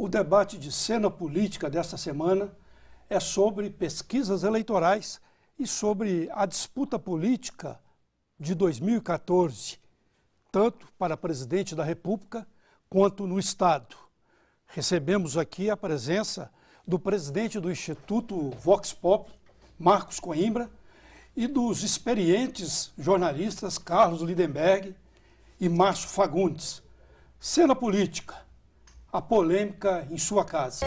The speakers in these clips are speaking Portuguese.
O debate de cena política desta semana é sobre pesquisas eleitorais e sobre a disputa política de 2014, tanto para presidente da República quanto no Estado. Recebemos aqui a presença do presidente do Instituto Vox Populi, Marcos Coimbra, e dos experientes jornalistas Carlos Lindenberg e Márcio Fagundes. Cena política, a polêmica em sua casa.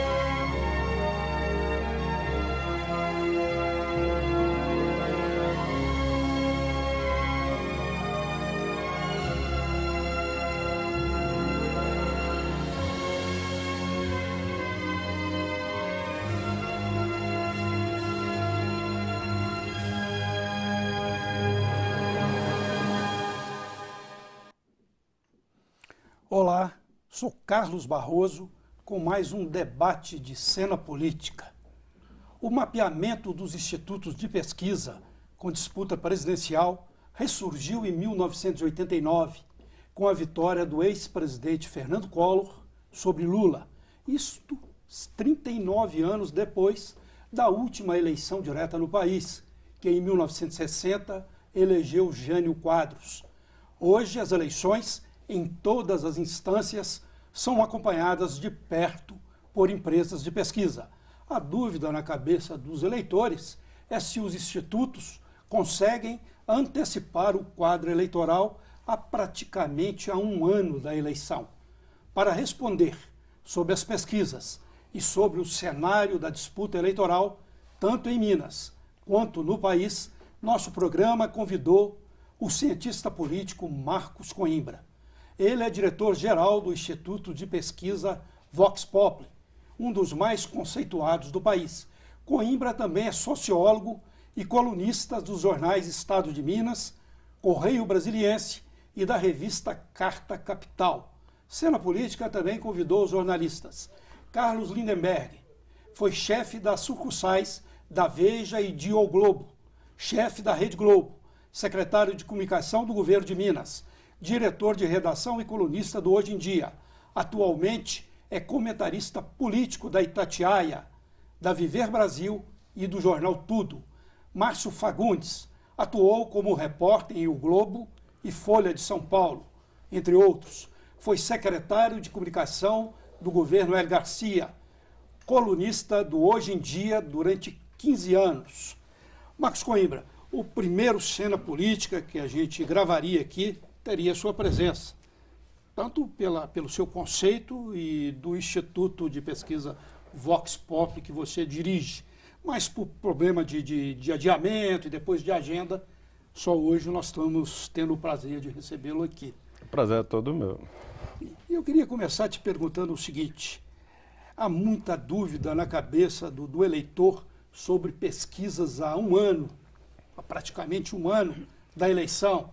Olá, sou Carlos Barroso com mais um debate de cena política. O mapeamento dos institutos de pesquisa com disputa presidencial ressurgiu em 1989, com a vitória do ex-presidente Fernando Collor sobre Lula. Isto 39 anos depois da última eleição direta no país, que em 1960 elegeu Jânio Quadros. Hoje as eleições em todas as instâncias são acompanhadas de perto por empresas de pesquisa. A dúvida na cabeça dos eleitores é se os institutos conseguem antecipar o quadro eleitoral há praticamente um ano da eleição. Para responder sobre as pesquisas e sobre o cenário da disputa eleitoral, tanto em Minas quanto no país, nosso programa convidou o cientista político Marcos Coimbra. Ele é diretor-geral do Instituto de Pesquisa Vox Populi, um dos mais conceituados do país. Coimbra também é sociólogo e colunista dos jornais Estado de Minas, Correio Brasiliense e da revista Carta Capital. Cena Política também convidou os jornalistas Carlos Lindenberg, foi chefe das sucursais da Veja e de O Globo, chefe da Rede Globo, secretário de Comunicação do Governo de Minas, diretor de redação e colunista do Hoje em Dia. Atualmente é comentarista político da Itatiaia, da Viver Brasil e do jornal Tudo. Márcio Fagundes atuou como repórter em O Globo e Folha de São Paulo, entre outros. Foi secretário de comunicação do governo Hélio Garcia, colunista do Hoje em Dia durante 15 anos. Marcos Coimbra, o primeiro Cena Política que a gente gravaria aqui teria sua presença, tanto pelo seu conceito e do Instituto de Pesquisa Vox Populi que você dirige, mas por problema de adiamento e depois de agenda, só hoje nós estamos tendo o prazer de recebê-lo aqui. O prazer é todo meu. Eu queria começar te perguntando o seguinte: há muita dúvida na cabeça do eleitor sobre pesquisas há um ano, há praticamente um ano da eleição,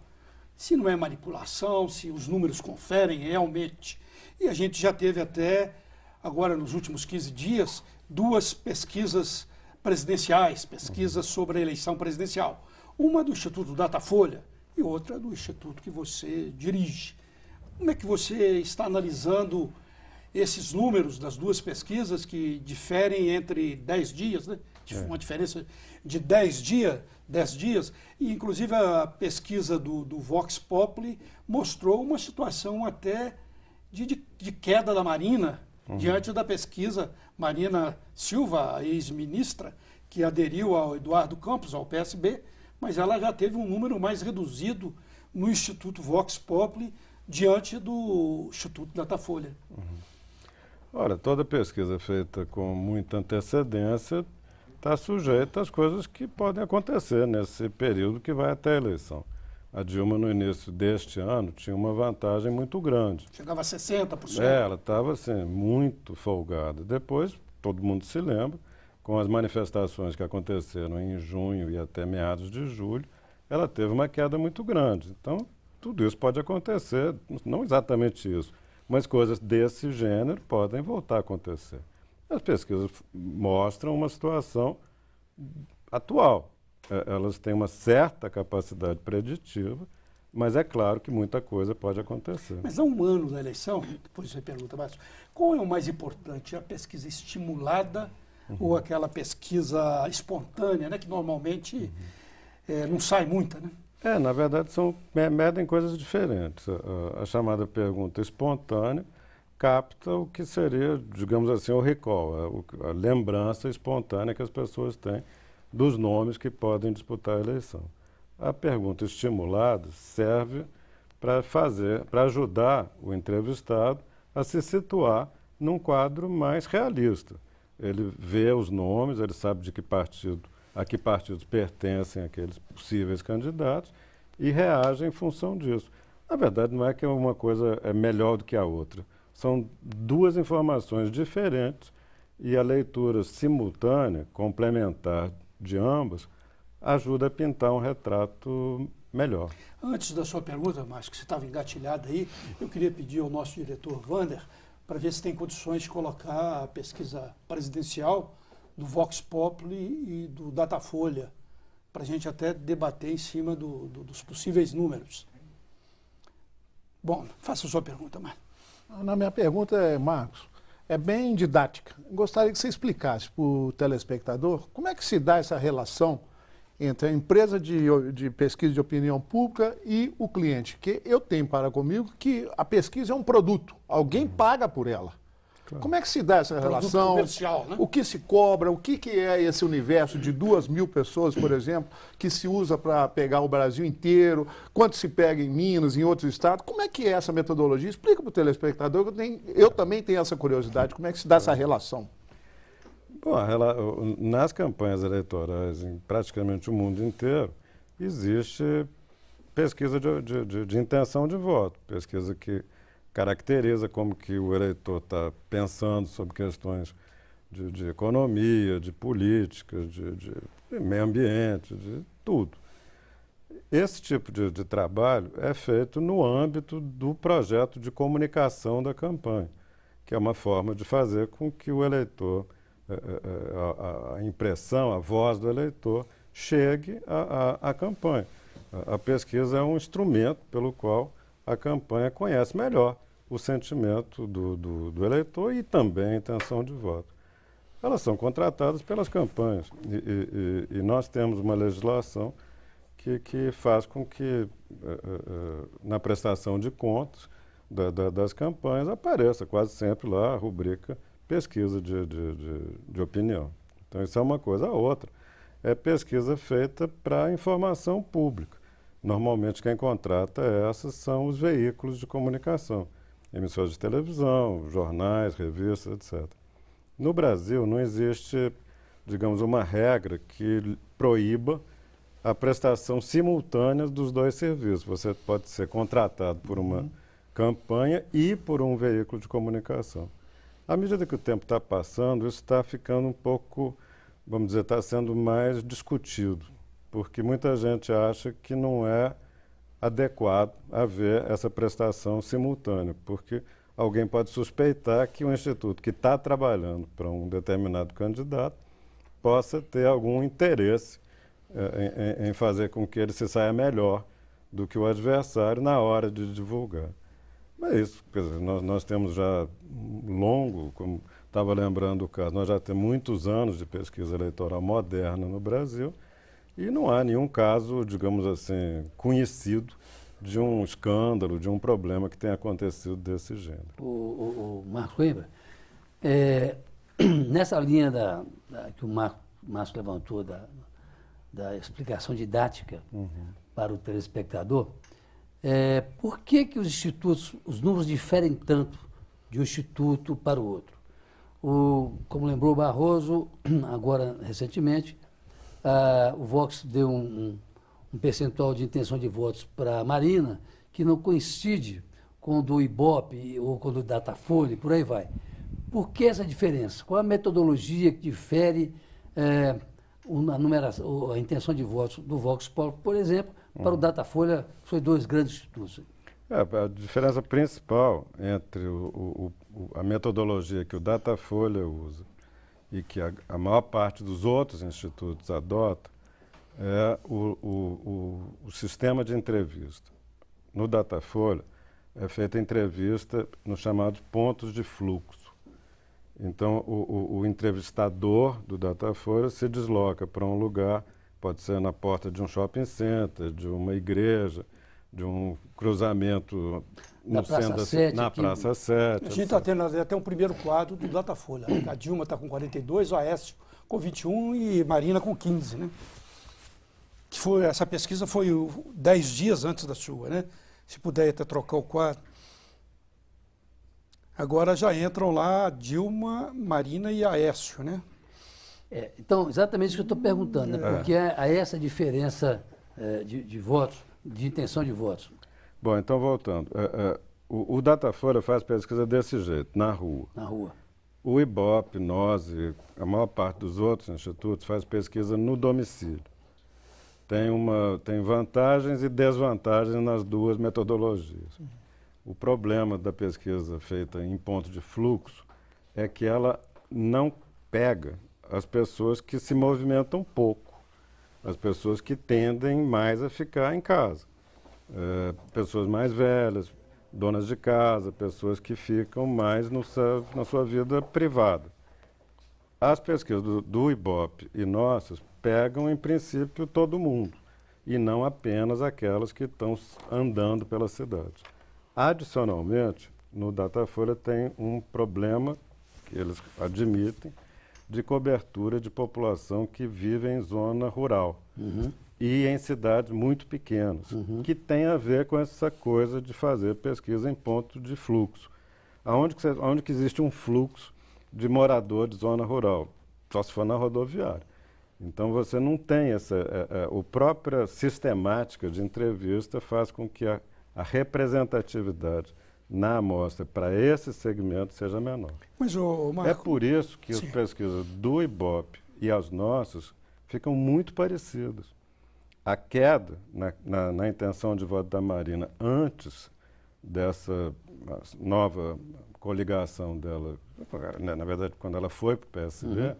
se não é manipulação, se os números conferem realmente. E a gente já teve até, agora nos últimos 15 dias, duas pesquisas presidenciais, pesquisas sobre a eleição presidencial. Uma do Instituto Datafolha e outra do Instituto que você dirige. Como é que você está analisando esses números das duas pesquisas que diferem entre 10 dias, né? Uma diferença de 10 dias, e inclusive a pesquisa do Vox Populi mostrou uma situação até de queda da Marina, diante da pesquisa Marina Silva, a ex-ministra, que aderiu ao Eduardo Campos, ao PSB, mas ela já teve um número mais reduzido no Instituto Vox Populi diante do Instituto Datafolha. Olha, toda pesquisa feita com muita antecedência está sujeita às coisas que podem acontecer nesse período que vai até a eleição. A Dilma, no início deste ano, tinha uma vantagem muito grande. Chegava a 60%. Ela estava assim, muito folgada. Depois, todo mundo se lembra, com as manifestações que aconteceram em junho e até meados de julho, ela teve uma queda muito grande. Então, tudo isso pode acontecer, não exatamente isso, mas coisas desse gênero podem voltar a acontecer. As pesquisas mostram uma situação atual. Elas têm uma certa capacidade preditiva, Mas é claro que muita coisa pode acontecer. Mas há um ano da eleição, depois você pergunta, Márcio, qual é o mais importante? A pesquisa estimulada ou aquela pesquisa espontânea, né, que normalmente não sai muita, né? Na verdade, medem coisas diferentes. A chamada pergunta espontânea capta o que seria, digamos assim, o recall, a lembrança espontânea que as pessoas têm dos nomes que podem disputar a eleição. A pergunta estimulada serve para ajudar o entrevistado a se situar num quadro mais realista. Ele vê os nomes, ele sabe a que partidos pertencem aqueles possíveis candidatos e reage em função disso. Na verdade, não é que uma coisa é melhor do que a outra. São duas informações diferentes e a leitura simultânea, complementar de ambas, ajuda a pintar um retrato melhor. Antes da sua pergunta, Márcio, que você estava engatilhado aí, eu queria pedir ao nosso diretor Wander para ver se tem condições de colocar a pesquisa presidencial do Vox Populi e do Datafolha, para a gente até debater em cima dos possíveis números. Bom, faça a sua pergunta, Márcio. Na minha pergunta, Marcos, é bem didática. Gostaria que você explicasse para o telespectador como é que se dá essa relação entre a empresa de pesquisa de opinião pública e o cliente. Que eu tenho para comigo que a pesquisa é um produto, alguém paga por ela. Claro. Como é que se dá essa relação? Comercial, né? O que se cobra? O que é esse universo de 2.000 pessoas, por exemplo, que se usa para pegar o Brasil inteiro? Quanto se pega em Minas, em outros estados? Como é que é essa metodologia? Explica para o telespectador, eu também tenho essa curiosidade. Como é que se dá essa relação? Bom, nas campanhas eleitorais em praticamente o mundo inteiro, existe pesquisa de intenção de voto, pesquisa que caracteriza como que o eleitor está pensando sobre questões de economia, de política, de meio ambiente, de tudo. Esse tipo de trabalho é feito no âmbito do projeto de comunicação da campanha, que é uma forma de fazer com que o eleitor, a impressão, a voz do eleitor, chegue à campanha. A pesquisa é um instrumento pelo qual a campanha conhece melhor o sentimento do eleitor e também a intenção de voto. Elas são contratadas pelas campanhas e nós temos uma legislação que faz com que, na prestação de contas das campanhas, apareça quase sempre lá a rubrica pesquisa de opinião. Então, isso é uma coisa. A outra é pesquisa feita para informação pública. Normalmente, quem contrata essas são os veículos de comunicação, emissoras de televisão, jornais, revistas, etc. No Brasil, não existe, digamos, uma regra que proíba a prestação simultânea dos dois serviços. Você pode ser contratado por uma campanha e por um veículo de comunicação. À medida que o tempo está passando, isso está ficando um pouco, vamos dizer, está sendo mais discutido, porque muita gente acha que não é adequado haver essa prestação simultânea, porque alguém pode suspeitar que o instituto que está trabalhando para um determinado candidato possa ter algum interesse em fazer com que ele se saia melhor do que o adversário na hora de divulgar. Mas é isso, quer dizer, nós temos já longo, como estava lembrando o caso, nós já temos muitos anos de pesquisa eleitoral moderna no Brasil e não há nenhum caso, digamos assim, conhecido de um escândalo, de um problema que tenha acontecido desse gênero. O Marcos Coimbra, nessa linha que o Márcio levantou da explicação didática para o telespectador, por que os institutos, os números diferem tanto de um instituto para o outro? Como lembrou o Barroso, agora recentemente, o Vox deu um percentual de intenção de votos para a Marina que não coincide com o do Ibope ou com o do Datafolha, por aí vai. Por que essa diferença? Qual a metodologia que difere a intenção de votos do Vox Populi, por exemplo, para o Datafolha, que foi dois grandes institutos? A diferença principal entre a metodologia que o Datafolha usa e que a maior parte dos outros institutos adota é o sistema de entrevista. no Datafolha, é feita entrevista nos chamados pontos de fluxo. Então, o entrevistador do Datafolha se desloca para um lugar, pode ser na porta de um shopping center, de uma igreja, de um cruzamento no centro na Praça 7. A gente está tendo até um primeiro quadro do Datafolha. A Dilma está com 42, o Aécio com 21 e Marina com 15, né? Essa pesquisa foi 10 dias antes da sua, né? Se puder até trocar o quadro. Agora já entram lá Dilma, Marina e Aécio, né? Então, exatamente isso que eu estou perguntando, né? Porque há essa diferença de votos, de intenção de votos. Bom, então voltando. O Datafolha faz pesquisa desse jeito, na rua. Na rua. O IBOP, nós e a maior parte dos outros institutos faz pesquisa no domicílio. Tem vantagens e desvantagens nas duas metodologias. O problema da pesquisa feita em ponto de fluxo é que ela não pega as pessoas que se movimentam pouco, as pessoas que tendem mais a ficar em casa. Pessoas mais velhas, donas de casa, pessoas que ficam mais na sua vida privada. As pesquisas do IBOP e nossas pegam, em princípio, todo mundo, e não apenas aquelas que estão andando pela cidade. Adicionalmente, no Datafolha tem um problema, que eles admitem, de cobertura de população que vive em zona rural e em cidades muito pequenas, que tem a ver com essa coisa de fazer pesquisa em ponto de fluxo. Onde que existe um fluxo de morador de zona rural? Só se for na rodoviária. Então você não tem a própria sistemática de entrevista faz com que a representatividade na amostra para esse segmento seja menor. Mas, Marco, é por isso que as pesquisas do IBOP e as nossas ficam muito parecidas. A queda na intenção de voto da Marina antes dessa nova coligação dela, na verdade, quando ela foi para o PSB,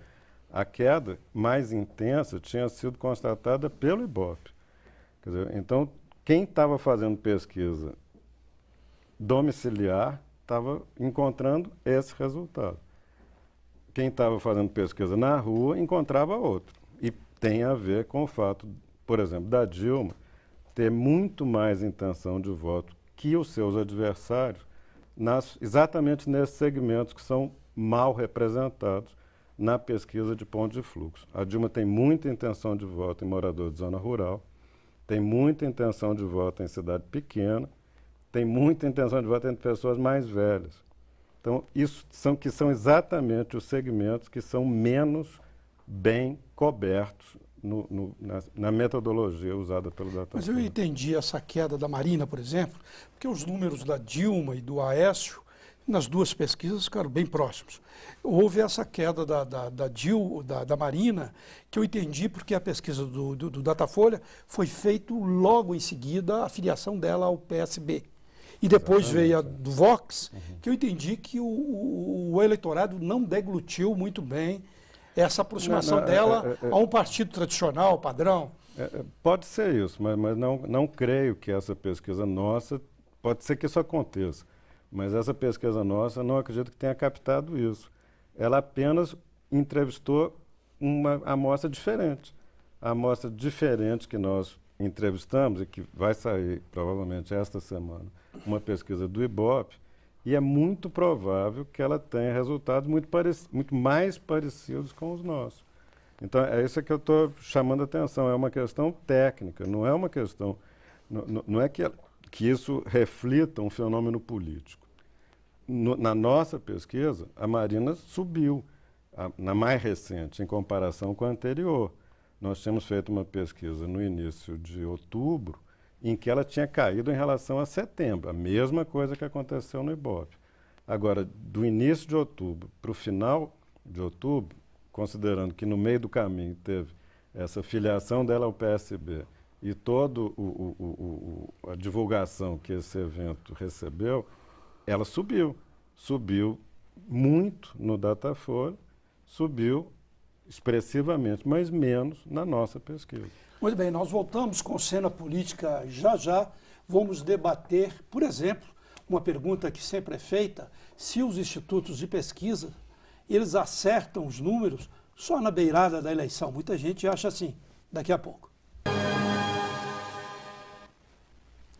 a queda mais intensa tinha sido constatada pelo IBOP. Quer dizer, então, quem estava fazendo pesquisa domiciliar estava encontrando esse resultado. Quem estava fazendo pesquisa na rua encontrava outro. E tem a ver com o fato, por exemplo, da Dilma ter muito mais intenção de voto que os seus adversários, exatamente nesses segmentos que são mal representados na pesquisa de ponto de fluxo. A Dilma tem muita intenção de voto em morador de zona rural, tem muita intenção de voto em cidade pequena, tem muita intenção de voto entre pessoas mais velhas. Então, são exatamente os segmentos que são menos bem cobertos na metodologia usada pelo Datafolha. Mas eu entendi essa queda da Marina, por exemplo, porque os números da Dilma e do Aécio, nas duas pesquisas, ficaram bem próximos. Houve essa queda da Marina, que eu entendi porque a pesquisa do Datafolha foi feita logo em seguida a filiação dela ao PSB. E depois veio a do Vox, que eu entendi que o eleitorado não deglutiu muito bem essa aproximação dela a um partido tradicional, padrão. Pode ser isso, mas não creio que essa pesquisa nossa, pode ser que isso aconteça, mas essa pesquisa nossa não acredito que tenha captado isso. Ela apenas entrevistou uma amostra diferente. A amostra diferente que nós entrevistamos e que vai sair provavelmente esta semana, uma pesquisa do IBOP, e é muito provável que ela tenha resultados muito mais parecidos com os nossos. Então, é isso que eu estou chamando a atenção. É uma questão técnica, não é uma questão... Não é que isso reflita um fenômeno político. Na nossa pesquisa, a Marina subiu, na mais recente, em comparação com a anterior. Nós tínhamos feito uma pesquisa no início de outubro, em que ela tinha caído em relação a setembro, a mesma coisa que aconteceu no IBOP. Agora, do início de outubro para o final de outubro, considerando que no meio do caminho teve essa filiação dela ao PSB e toda a divulgação que esse evento recebeu, ela subiu. Subiu muito no Datafolha, subiu expressivamente, mas menos na nossa pesquisa. Muito bem, nós voltamos com cena política já, vamos debater, por exemplo, uma pergunta que sempre é feita, se os institutos de pesquisa, eles acertam os números só na beirada da eleição. Muita gente acha assim, daqui a pouco.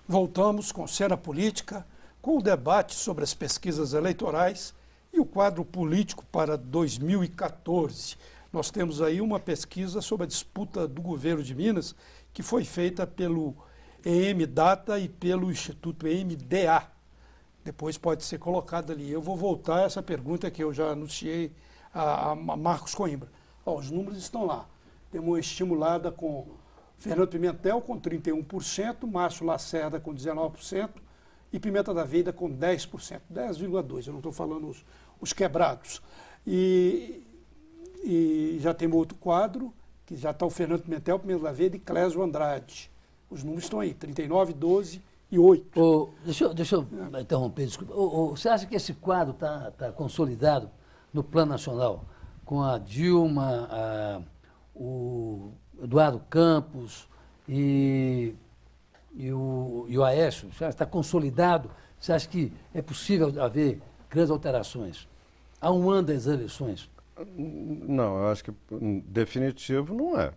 Voltamos com Cena Política, com o debate sobre as pesquisas eleitorais e o quadro político para 2014. Nós temos aí uma pesquisa sobre a disputa do governo de Minas, que foi feita pelo EMData e pelo Instituto EMDA. Depois pode ser colocada ali. Eu vou voltar a essa pergunta que eu já anunciei a Marcos Coimbra. Ó, os números estão lá. Temos uma estimulada com Fernando Pimentel com 31%, Márcio Lacerda com 19% e Pimenta da Vida com 10%, 10,2%. Eu não estou falando os quebrados. E já tem outro quadro, que já está o Fernando Pimentel, Pimenta da Vida e Clésio Andrade. Os números estão aí, 39, 12 e 8. Deixa eu interromper, desculpa. Você acha que esse quadro está consolidado no plano nacional, com a Dilma, o Eduardo Campos e o Aécio? Você acha que está consolidado? Você acha que é possível haver grandes alterações? Há um ano das eleições? Não, eu acho que definitivo não é.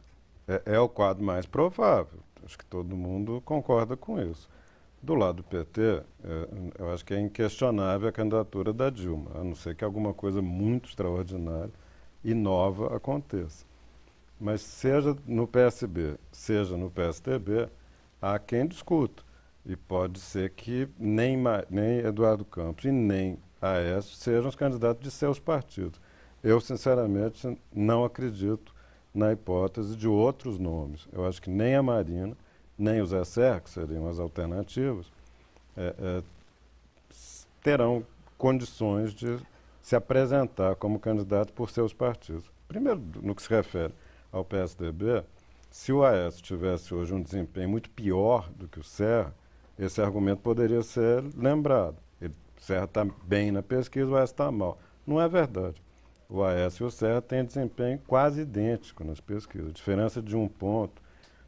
É o quadro mais provável. Acho que todo mundo concorda com isso. Do lado do PT, eu acho que é inquestionável a candidatura da Dilma, a não ser que alguma coisa muito extraordinária e nova aconteça. Mas seja no PSB, seja no PSDB, há quem discuta. E pode ser que nem Eduardo Campos e nem Aécio sejam os candidatos de seus partidos. Eu, sinceramente, não acredito na hipótese de outros nomes. Eu acho que nem a Marina, nem o Zé Serra, que seriam as alternativas, terão condições de se apresentar como candidato por seus partidos. Primeiro, no que se refere ao PSDB, se o Aécio tivesse hoje um desempenho muito pior do que o Serra, esse argumento poderia ser lembrado. O Serra está bem na pesquisa, o Aécio está mal. Não é verdade. O Aécio e o Serra têm desempenho quase idêntico nas pesquisas. Diferença de 1 ponto,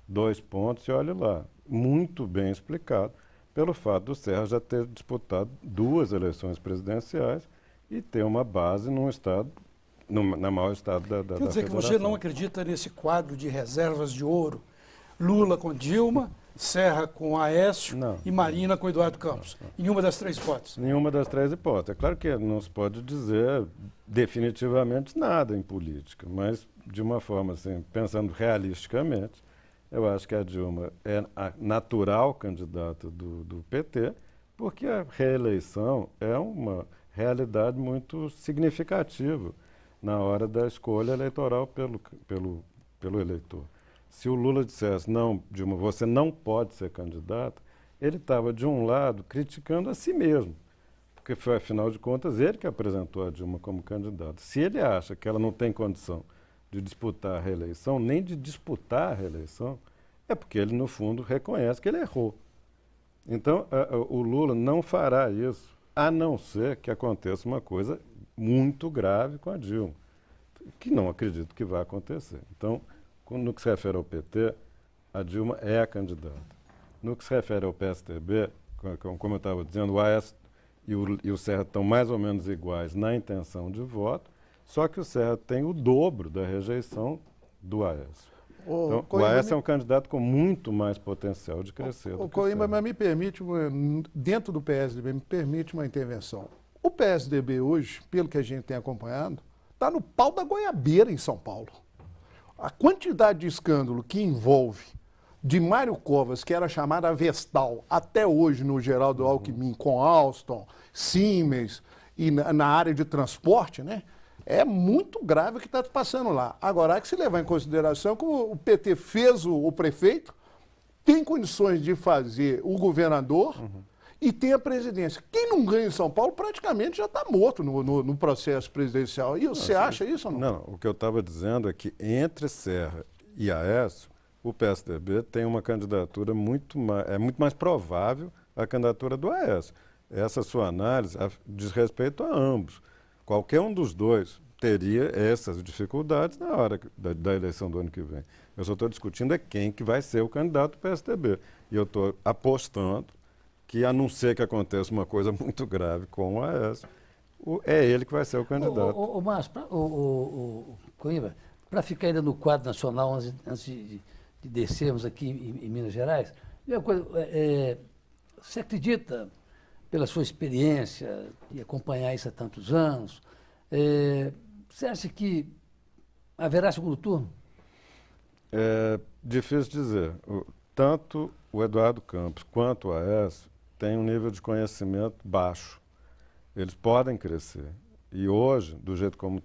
2 pontos, e olha lá. Muito bem explicado pelo fato do Serra já ter disputado 2 eleições presidenciais e ter uma base num estado, na maior estado da Quer dizer que você não acredita nesse quadro de reservas de ouro? Lula com Dilma, Serra com Aécio e Marina com Eduardo Campos. Nenhuma das 3 hipóteses? Nenhuma das 3 hipóteses. É claro que não se pode dizer definitivamente nada em política, mas de uma forma assim, pensando realisticamente, eu acho que a Dilma é a natural candidata do PT, porque a reeleição é uma realidade muito significativa na hora da escolha eleitoral pelo eleitor. Se o Lula dissesse, não, Dilma, você não pode ser candidata, ele estava, de um lado, criticando a si mesmo, porque foi, afinal de contas, ele que apresentou a Dilma como candidata. Se ele acha que ela não tem condição de disputar a reeleição, nem de disputar a reeleição, é porque ele, no fundo, reconhece que ele errou. Então, o Lula não fará isso, a não ser que aconteça uma coisa muito grave com a Dilma, que não acredito que vai acontecer. Então, no que se refere ao PT, a Dilma é a candidata. No que se refere ao PSDB, como eu estava dizendo, o Aécio e o Serra estão mais ou menos iguais na intenção de voto, só que o Serra tem o dobro da rejeição do Aécio. Então, o Aécio é um candidato com muito mais potencial de crescer. O Coimbra, mas me permite, dentro do PSDB, me permite uma intervenção. O PSDB hoje, pelo que a gente tem acompanhado, está no pau da goiabeira em São Paulo. A quantidade de escândalo que envolve de Mário Covas, que era chamada Vestal, até hoje no Geraldo Alckmin, com Alstom, Siemens e na área de transporte, né? É muito grave o que está passando lá. Agora, há que se levar em consideração que o PT fez o prefeito, tem condições de fazer o governador e tem a presidência. Quem não ganha em São Paulo praticamente já está morto no processo presidencial. E você acha isso ou não? Não, o que eu estava dizendo é que entre Serra e Aécio, o PSDB tem uma candidatura muito mais provável a candidatura do Aécio. Essa sua análise diz respeito a ambos. Qualquer um dos dois teria essas dificuldades na hora da eleição do ano que vem. Eu só estou discutindo quem que vai ser o candidato do PSDB. E eu estou apostando que, a não ser que aconteça uma coisa muito grave com o Aécio, é ele que vai ser o candidato. Márcio, Coimbra, para ficar ainda no quadro nacional, antes de descermos aqui em Minas Gerais, você acredita, pela sua experiência e acompanhar isso há tantos anos, você acha que haverá segundo turno? É difícil dizer. Tanto o Eduardo Campos quanto o Aécio têm um nível de conhecimento baixo. Eles podem crescer. E hoje, do jeito como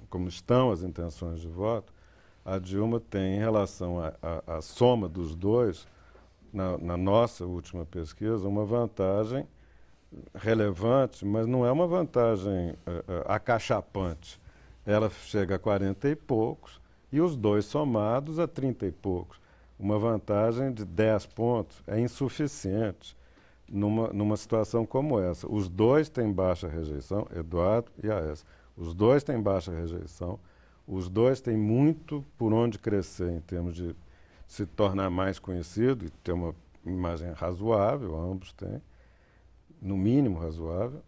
como estão as intenções de voto, a Dilma tem, em relação à soma dos dois, na nossa última pesquisa, uma vantagem relevante, mas não é uma vantagem acachapante. Ela chega a 40 e poucos e os dois somados a 30 e poucos. Uma vantagem de 10 pontos é insuficiente numa situação como essa. Os dois têm baixa rejeição, Eduardo e Aécio. Os dois têm baixa rejeição, os dois têm muito por onde crescer em termos de se tornar mais conhecido e ter uma imagem razoável, ambos têm, no mínimo razoável,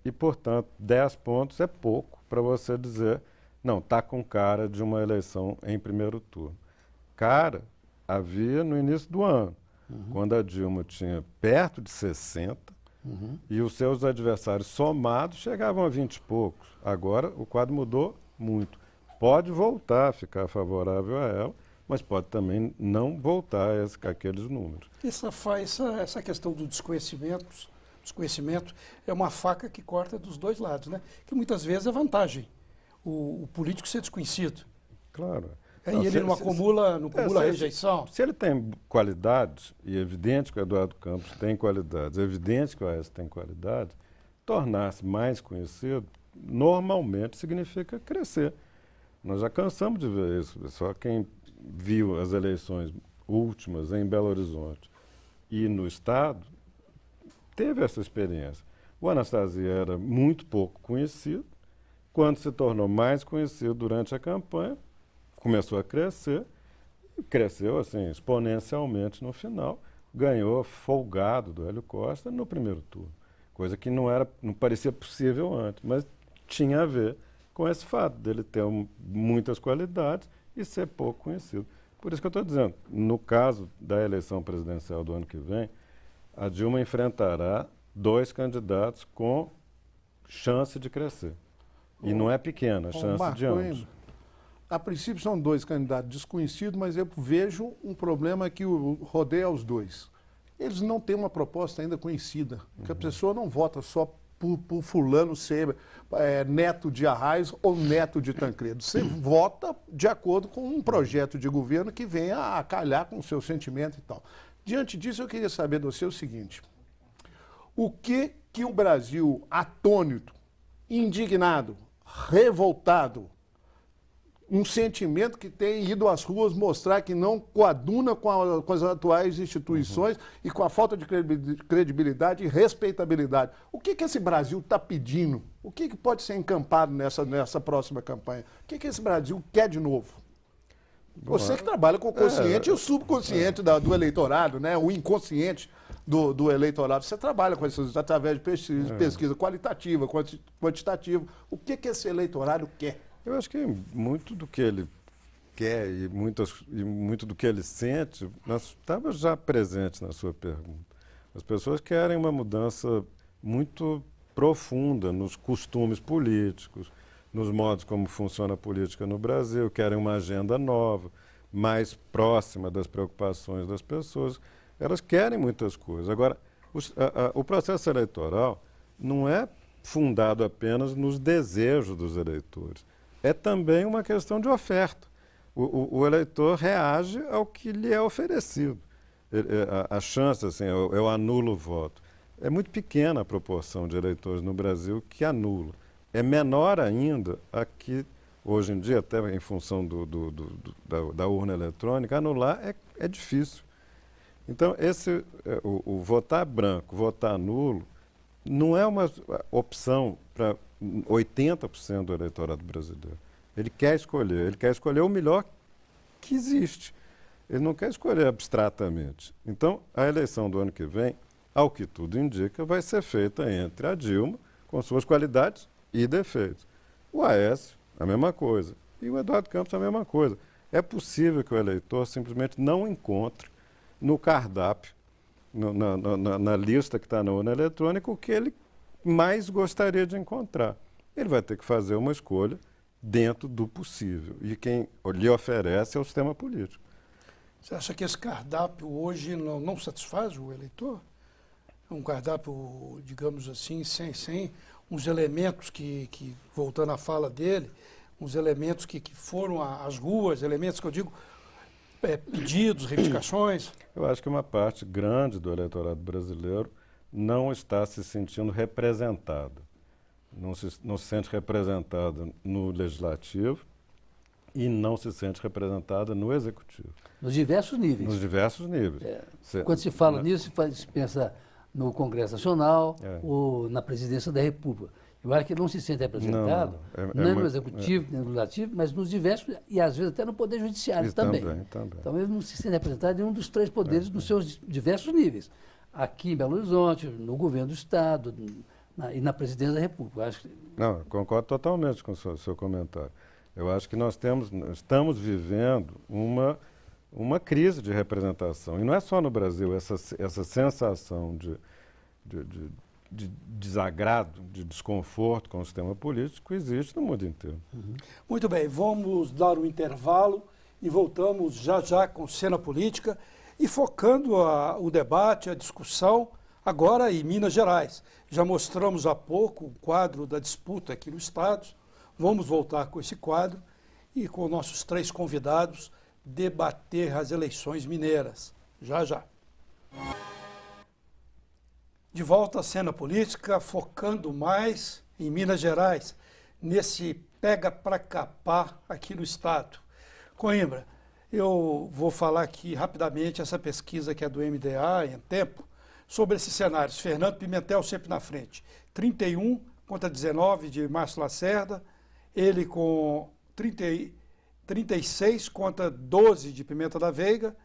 e, portanto, 10 pontos é pouco para você dizer, não, está com cara de uma eleição em primeiro turno. Cara, havia no início do ano, quando a Dilma tinha perto de 60, e os seus adversários somados chegavam a 20 e poucos. Agora o quadro mudou muito. Pode voltar a ficar favorável a ela, mas pode também não voltar a aqueles números. Essa questão do desconhecimento é uma faca que corta dos dois lados, né? Que muitas vezes é vantagem o político ser desconhecido. Claro. E ele não acumula rejeição. Se ele tem qualidades, e é evidente que o Eduardo Campos tem qualidades, é evidente que o Aécio tem qualidades, tornar-se mais conhecido normalmente significa crescer. Nós já cansamos de ver isso. Só quem viu as eleições últimas em Belo Horizonte e no Estado teve essa experiência. O Anastasia era muito pouco conhecido. Quando se tornou mais conhecido durante a campanha, começou a crescer, e cresceu assim, exponencialmente no final, ganhou folgado do Hélio Costa no primeiro turno, coisa que não parecia possível antes, mas tinha a ver com esse fato dele ter muitas qualidades e ser pouco conhecido. Por isso que eu estou dizendo, no caso da eleição presidencial do ano que vem, a Dilma enfrentará dois candidatos com chance de crescer. E não é pequena a chance de ambos. A princípio são dois candidatos desconhecidos, mas eu vejo um problema que rodeia os dois. Eles não têm uma proposta ainda conhecida, porque a pessoa não vota só por fulano ser neto de Arraes ou neto de Tancredo. Você vota de acordo com um projeto de governo que venha a calhar com o seu sentimento e tal. Diante disso, eu queria saber de você o seguinte: o que o Brasil, atônito, indignado, revoltado, um sentimento que tem ido às ruas mostrar que não coaduna com as atuais instituições e com a falta de credibilidade e respeitabilidade. O que esse Brasil está pedindo? O que pode ser encampado nessa próxima campanha? O que esse Brasil quer de novo? Você que trabalha com o consciente e o subconsciente do eleitorado, né? O inconsciente do eleitorado. Você trabalha com isso através de pesquisa qualitativa, quantitativa. O que esse eleitorado quer? Eu acho que muito do que ele quer e muito do que ele sente estava já presente na sua pergunta. As pessoas querem uma mudança muito profunda nos costumes políticos, nos modos como funciona a política no Brasil, querem uma agenda nova, mais próxima das preocupações das pessoas. Elas querem muitas coisas. Agora, o processo eleitoral não é fundado apenas nos desejos dos eleitores. É também uma questão de oferta. O eleitor reage ao que lhe é oferecido. A chance, assim, eu anulo o voto. É muito pequena a proporção de eleitores no Brasil que anula. É menor ainda a que, hoje em dia, até em função da urna eletrônica, anular é difícil. Então, o votar branco, votar nulo, não é uma opção para 80% do eleitorado brasileiro. Ele quer escolher o melhor que existe. Ele não quer escolher abstratamente. Então, a eleição do ano que vem, ao que tudo indica, vai ser feita entre a Dilma, com suas qualidades e defeitos. O Aécio, a mesma coisa. E o Eduardo Campos, a mesma coisa. É possível que o eleitor simplesmente não encontre no cardápio, na lista que está na urna eletrônica, o que ele mais gostaria de encontrar. Ele vai ter que fazer uma escolha dentro do possível. E quem lhe oferece é o sistema político. Você acha que esse cardápio hoje não satisfaz o eleitor? Um cardápio, digamos assim, sem uns elementos que, voltando à fala dele, uns elementos que foram às ruas, elementos que eu digo, pedidos, reivindicações? Eu acho que uma parte grande do eleitorado brasileiro não está se sentindo representada. Não se sente representada no legislativo e não se sente representada no executivo. Nos diversos níveis. Nos diversos níveis. Quando se fala nisso, se pensa no Congresso Nacional ou na Presidência da República. Eu acho que não se sente representado, nem no Executivo, nem no Legislativo, mas nos diversos, e às vezes até no Poder Judiciário também. Então ele não se sente representado em um dos três poderes nos seus diversos níveis. Aqui em Belo Horizonte, no Governo do Estado e na Presidência da República. Acho que... Não, concordo totalmente com o seu comentário. Eu acho que nós estamos vivendo uma crise de representação. E não é só no Brasil, essa sensação de desagrado, de desconforto com o sistema político existe no mundo inteiro. Muito bem, vamos dar um intervalo e voltamos já com cena política e focando o debate, a discussão, agora em Minas Gerais. Já mostramos há pouco o quadro da disputa aqui no Estado. Vamos voltar com esse quadro e com nossos três convidados debater as eleições mineiras. Já. De volta à cena política, focando mais em Minas Gerais, nesse pega para capar aqui no Estado. Coimbra, eu vou falar aqui rapidamente essa pesquisa que é do MDA, em tempo, sobre esses cenários. Fernando Pimentel sempre na frente. 31 contra 19 de Márcio Lacerda, ele com 36 contra 12 de Pimenta da Veiga,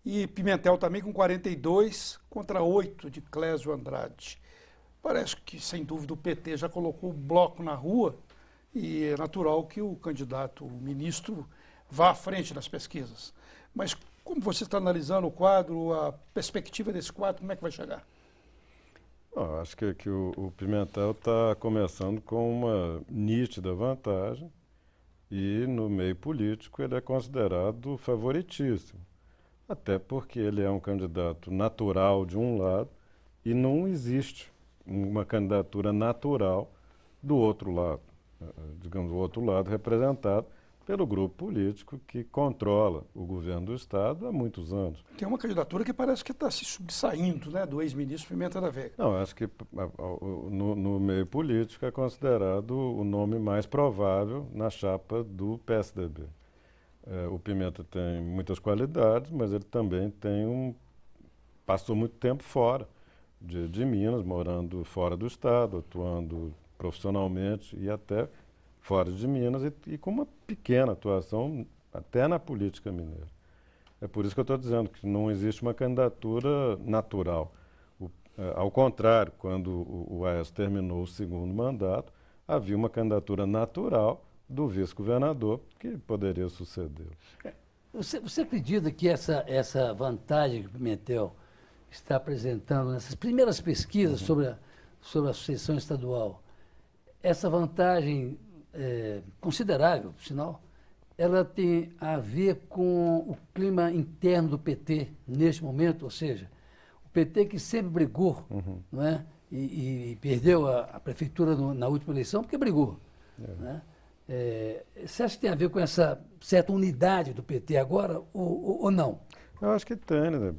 e Pimentel também com 42 contra 8 de Clésio Andrade. Parece que, sem dúvida, o PT já colocou o bloco na rua e é natural que o candidato, o ministro, vá à frente nas pesquisas. Mas como você está analisando o quadro, a perspectiva desse quadro, como é que vai chegar? Eu acho que o Pimentel está começando com uma nítida vantagem e, no meio político, ele é considerado favoritíssimo. Até porque ele é um candidato natural de um lado e não existe uma candidatura natural do outro lado. Digamos, o outro lado representado pelo grupo político que controla o governo do Estado há muitos anos. Tem uma candidatura que parece que está se sobressaindo, né, do ex-ministro Pimenta da Veiga. Não, acho que no meio político é considerado o nome mais provável na chapa do PSDB. O Pimenta tem muitas qualidades, mas ele também passou muito tempo fora de Minas, morando fora do Estado, atuando profissionalmente e até fora de Minas e com uma pequena atuação até na política mineira. É por isso que eu estou dizendo que não existe uma candidatura natural. Ao contrário, quando o Aécio terminou o segundo mandato, havia uma candidatura natural do vice-governador que poderia sucedê-lo. Você acredita que essa vantagem que o Pimentel está apresentando nessas primeiras pesquisas sobre a sucessão estadual, essa vantagem considerável, por sinal, ela tem a ver com o clima interno do PT neste momento, ou seja, o PT que sempre brigou, não é? E perdeu a prefeitura na última eleição porque brigou. Né? Você acha que tem a ver com essa certa unidade do PT agora ou não? Eu acho que tem, né?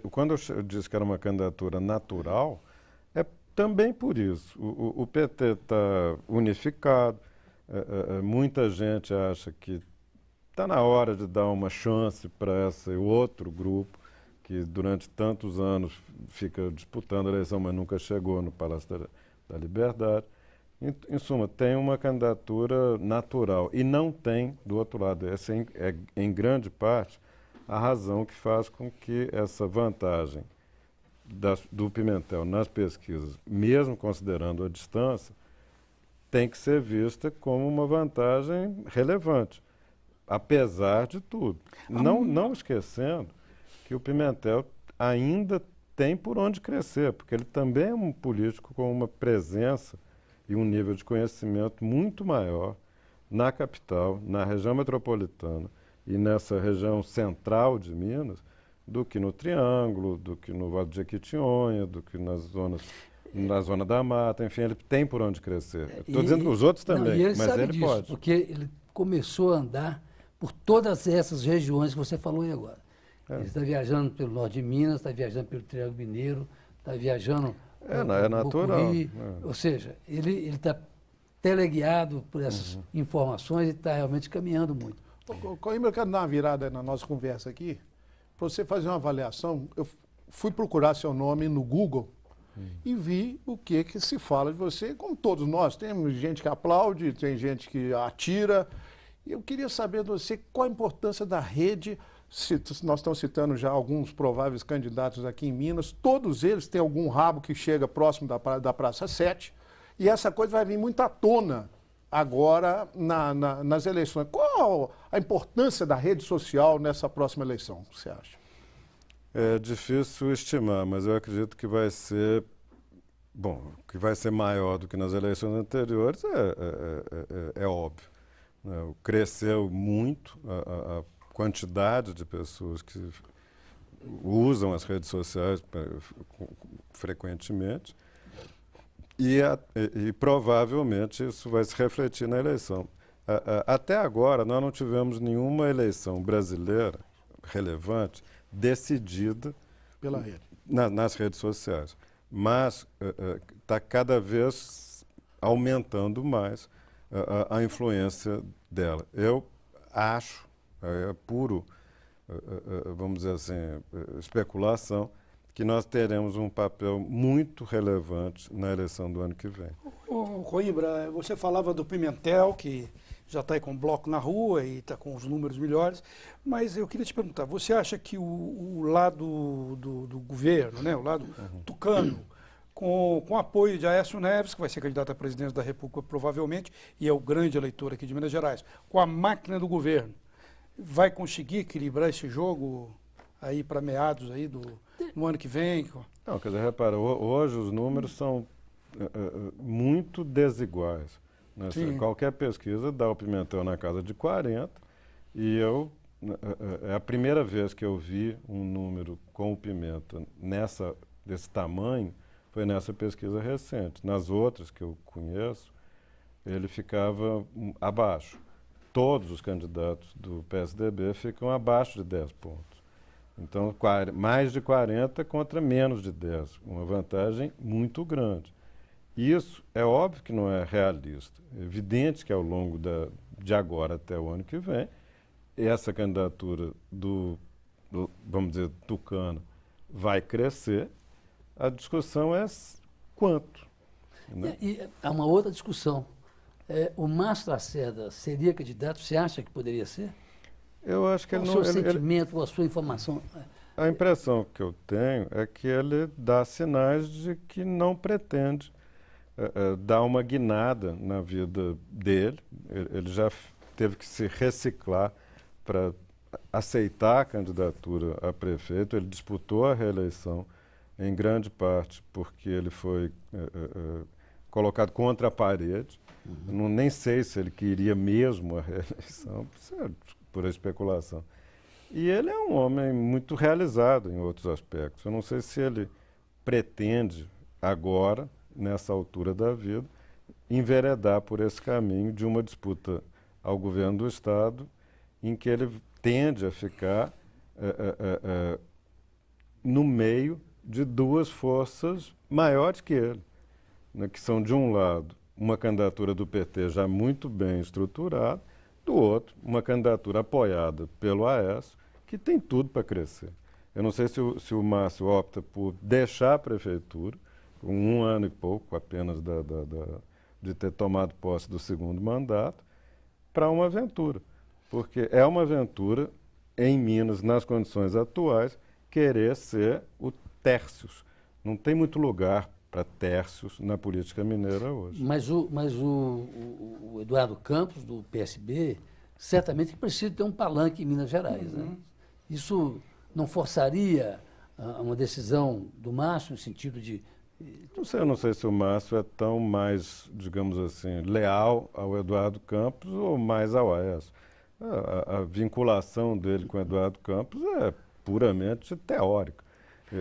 Quando eu disse que era uma candidatura natural, é também por isso. O PT está unificado, muita gente acha que está na hora de dar uma chance para esse outro grupo que durante tantos anos fica disputando a eleição, mas nunca chegou no Palácio da Liberdade. Em suma, tem uma candidatura natural e não tem do outro lado. Essa é, em grande parte, a razão que faz com que essa vantagem do Pimentel nas pesquisas, mesmo considerando a distância, tem que ser vista como uma vantagem relevante, apesar de tudo. Não esquecendo que o Pimentel ainda tem por onde crescer, porque ele também é um político com uma presença e um nível de conhecimento muito maior na capital, na região metropolitana e nessa região central de Minas, do que no Triângulo, do que no Vale de Jequitinhonha, do que na zona da Mata, enfim, ele tem por onde crescer. Estou dizendo que os outros também, ele mas sabe ele disso, pode. porque ele começou a andar por todas essas regiões que você falou aí agora. Ele está viajando pelo norte de Minas, está viajando pelo Triângulo Mineiro, está viajando É natural. Bucurí, ou seja, ele está teleguiado por essas informações e está realmente caminhando muito. Coimbra, eu quero dar uma virada na nossa conversa aqui, para você fazer uma avaliação. Eu fui procurar seu nome no Google e vi o que se fala de você, como todos nós. Tem gente que aplaude, tem gente que atira. E eu queria saber de você qual a importância da rede. Nós estamos citando já alguns prováveis candidatos aqui em Minas, todos eles têm algum rabo que chega próximo da Praça 7, e essa coisa vai vir muito à tona agora nas eleições. Qual a importância da rede social nessa próxima eleição, você acha? É difícil estimar, mas eu acredito que vai ser, que vai ser maior do que nas eleições anteriores, é óbvio. Né? Cresceu muito a quantidade de pessoas que usam as redes sociais frequentemente e provavelmente isso vai se refletir na eleição. Até agora, nós não tivemos nenhuma eleição brasileira relevante decidida pela rede. Nas redes sociais. Mas está cada vez aumentando mais a influência dela. Eu acho, é puro, vamos dizer assim, especulação, que nós teremos um papel muito relevante na eleição do ano que vem. Coimbra, você falava do Pimentel, que já está aí com o bloco na rua e está com os números melhores, mas eu queria te perguntar, você acha que o lado do governo, né, o lado tucano, com o apoio de Aécio Neves, que vai ser candidato à presidência da República provavelmente, e é o grande eleitor aqui de Minas Gerais, com a máquina do governo, vai conseguir equilibrar esse jogo aí para meados aí no ano que vem? Não, quer dizer, repara, hoje os números são muito desiguais. Né? Qualquer pesquisa dá o Pimentel na casa de 40 e é a primeira vez que eu vi um número com o Pimenta desse tamanho foi nessa pesquisa recente. Nas outras que eu conheço, ele ficava abaixo. Todos os candidatos do PSDB ficam abaixo de 10 pontos. Então, mais de 40 contra menos de 10. Uma vantagem muito grande. Isso é óbvio que não é realista. É evidente que ao longo de agora até o ano que vem, essa candidatura vamos dizer, tucano, vai crescer. A discussão é quanto. Né? E há uma outra discussão. O Márcio Lacerda seria candidato? Você acha que poderia ser? Eu acho que ele não... O seu sentimento, a sua informação? A impressão que eu tenho é que ele dá sinais de que não pretende dar uma guinada na vida dele. Ele já teve que se reciclar para aceitar a candidatura a prefeito. Ele disputou a reeleição em grande parte porque ele foi colocado contra a parede. Nem sei se ele queria mesmo a reeleição, por especulação. E ele é um homem muito realizado em outros aspectos. Eu não sei se ele pretende agora, nessa altura da vida, enveredar por esse caminho de uma disputa ao governo do Estado, em que ele tende a ficar no meio de duas forças maiores que ele, né, que são, de um lado, uma candidatura do PT já muito bem estruturada, do outro, uma candidatura apoiada pelo Aécio, que tem tudo para crescer. Eu não sei se o Márcio opta por deixar a prefeitura, com 1 ano e pouco apenas de ter tomado posse do segundo mandato, para uma aventura. Porque é uma aventura, em Minas, nas condições atuais, querer ser o Tércios. Não tem muito lugar para Tércios na política mineira hoje. Mas o Eduardo Campos, do PSB, certamente precisa ter um palanque em Minas Gerais. Né? Isso não forçaria uma decisão do Márcio no sentido de... Eu não sei se o Márcio é tão mais, digamos assim, leal ao Eduardo Campos ou mais ao Aécio. A vinculação dele com o Eduardo Campos é puramente teórica.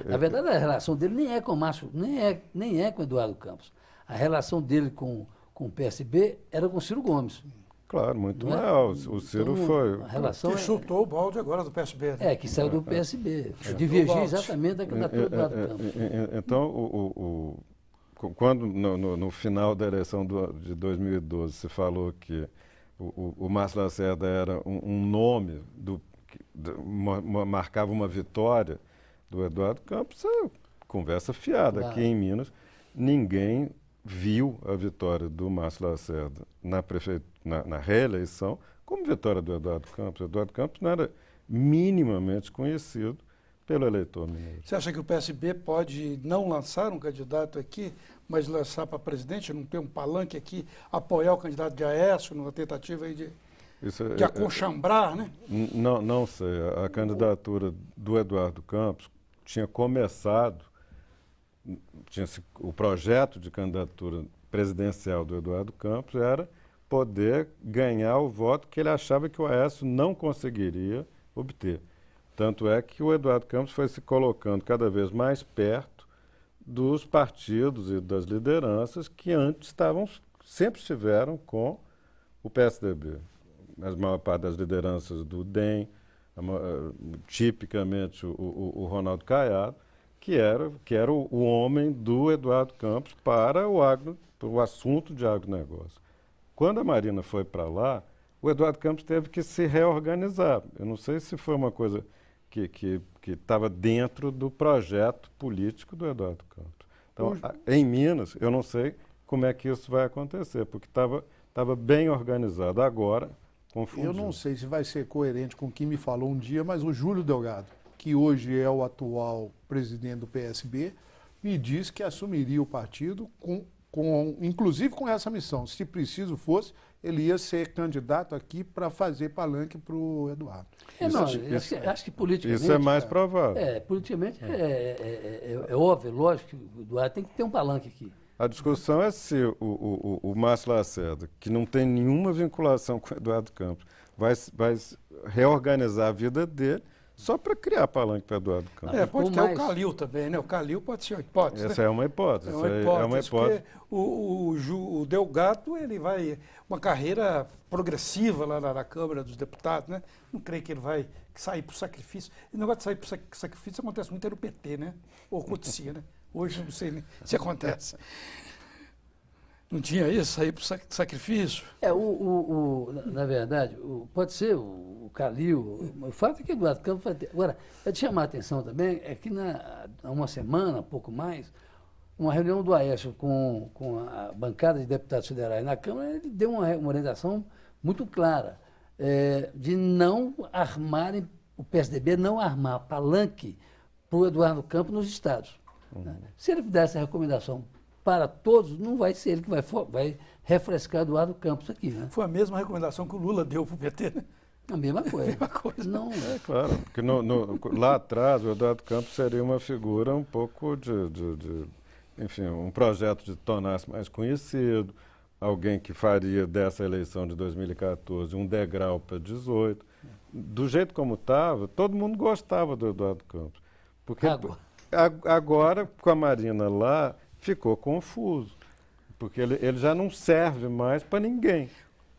Na verdade, a relação dele nem é com o Márcio, nem é com o Eduardo Campos. A relação dele com o PSB era com o Ciro Gomes. Claro, muito Não é? leal. O Ciro Então, foi... A relação Que chutou o balde agora do PSB. Né? que saiu do PSB. Divergia exatamente da candidatura do Eduardo Campos. Então, quando no final da eleição de 2012 se falou que o Márcio Lacerda era um nome, marcava uma vitória do Eduardo Campos, é conversa fiada. Claro. Aqui em Minas, ninguém viu a vitória do Márcio Lacerda na reeleição como vitória do Eduardo Campos. O Eduardo Campos não era minimamente conhecido pelo eleitor mineiro. Você acha que o PSB pode não lançar um candidato aqui, mas lançar para presidente, não ter um palanque aqui, apoiar o candidato de Aécio numa tentativa aí de acochambrar, né? Não sei. A candidatura do Eduardo Campos tinha começado, o projeto de candidatura presidencial do Eduardo Campos era poder ganhar o voto que ele achava que o Aécio não conseguiria obter. Tanto é que o Eduardo Campos foi se colocando cada vez mais perto dos partidos e das lideranças que antes sempre estiveram com o PSDB. A maior parte das lideranças do DEM, tipicamente o Ronaldo Caiado, que era o homem do Eduardo Campos para o assunto de agronegócio. Quando a Marina foi para lá, o Eduardo Campos teve que se reorganizar. Eu não sei se foi uma coisa que estava dentro do projeto político do Eduardo Campos. Então, em Minas, eu não sei como é que isso vai acontecer, porque estava bem organizado. Agora, confundiu. Eu não sei se vai ser coerente com o que me falou um dia, mas o Júlio Delgado, que hoje é o atual presidente do PSB, me disse que assumiria o partido inclusive com essa missão. Se preciso fosse, ele ia ser candidato aqui para fazer palanque para o Eduardo. Acho que politicamente... Isso é mais provável. Politicamente é óbvio, lógico que o Eduardo tem que ter um palanque aqui. A discussão é se o Márcio Lacerda, que não tem nenhuma vinculação com o Eduardo Campos, vai reorganizar a vida dele só para criar palanque para Eduardo Campos. Pode ter o Calil também, né? O Calil pode ser uma hipótese. Essa é uma hipótese. É uma hipótese. O Delgado, ele vai uma carreira progressiva lá na Câmara dos Deputados, né? Não creio que ele vai sair por sacrifício. E o negócio de sair por sacrifício acontece muito no PT, né? Ou acontecia, né? Hoje não sei nem se acontece. Não tinha isso, sair por sacrifício? Na verdade, pode ser o Calil. O fato é que o Eduardo Campos vai ter. Agora, eu te chamar a atenção também é que há uma semana, pouco mais, uma reunião do Aécio com a bancada de deputados federais na Câmara, ele deu uma orientação muito clara de não armarem, o PSDB não armar palanque para o Eduardo Campos nos estados. Né? Se ele der essa recomendação para todos, não vai ser ele que vai refrescar Eduardo Campos aqui. Né? Foi a mesma recomendação que o Lula deu para o PT, né? A mesma coisa. A mesma coisa. Não, claro, porque lá atrás o Eduardo Campos seria uma figura um pouco enfim, um projeto de tornar-se mais conhecido, alguém que faria dessa eleição de 2014 um degrau para 2018. Do jeito como estava, todo mundo gostava do Eduardo Campos. Porque agora, com a Marina lá, ficou confuso, porque ele já não serve mais para ninguém.